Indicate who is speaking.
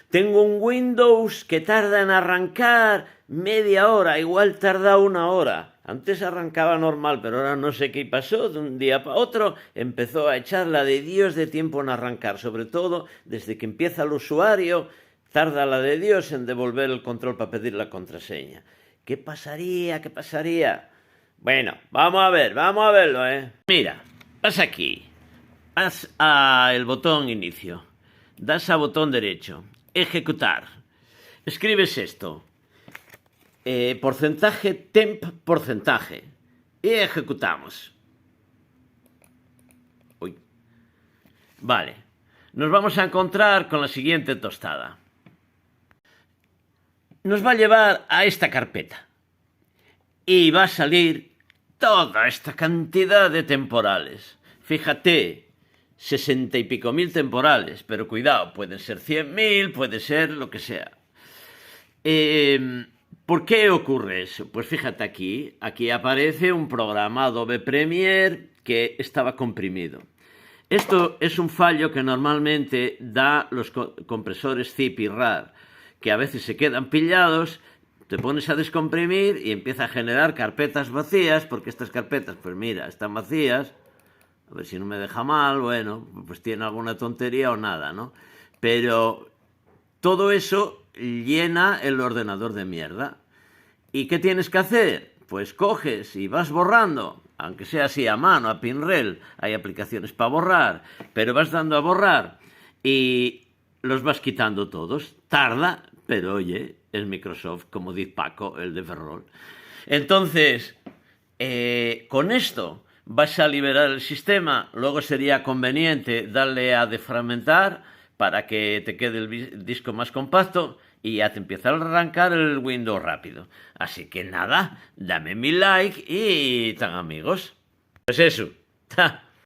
Speaker 1: Tengo un Windows que tarda en arrancar media hora, igual tarda una hora. Antes arrancaba normal, pero ahora no sé qué pasó, de un día para otro empezó a echar la de Dios de tiempo en arrancar, sobre todo desde que empieza el usuario, tarda la de Dios en devolver el control para pedir la contraseña. ¿Qué pasaría? ¿Qué pasaría? Bueno, vamos a verlo, ¿eh? Mira, vas aquí, vas al botón inicio, das a botón derecho, ejecutar, escribes esto, porcentaje temp porcentaje, y ejecutamos. Uy. Vale, nos vamos a encontrar con la siguiente tostada. Nos va a llevar a esta carpeta y va a salir toda esta cantidad de temporales. Fíjate, 60 y pico mil temporales, pero cuidado, pueden ser 100.000, puede ser lo que sea. ¿Por qué ocurre eso? Pues fíjate aquí aparece un programa Adobe Premiere que estaba comprimido. Esto es un fallo que normalmente da los compresores zip y rar, que a veces se quedan pillados. Te pones a descomprimir y empieza a generar carpetas vacías, porque estas carpetas, pues mira, están vacías. A ver si no me deja mal, bueno, pues tiene alguna tontería o nada, ¿no? Pero todo eso llena el ordenador de mierda. ¿Y qué tienes que hacer? Pues coges y vas borrando, aunque sea así a mano, a pinrel. Hay aplicaciones para borrar, pero vas dando a borrar y los vas quitando todos. Tarda, pero oye, es Microsoft, como dice Paco, el de Ferrol. Entonces, con esto vas a liberar el sistema. Luego sería conveniente darle a defragmentar para que te quede el disco más compacto y ya te empieza a arrancar el Windows rápido. Así que nada, dame mi like y tan amigos. Pues eso.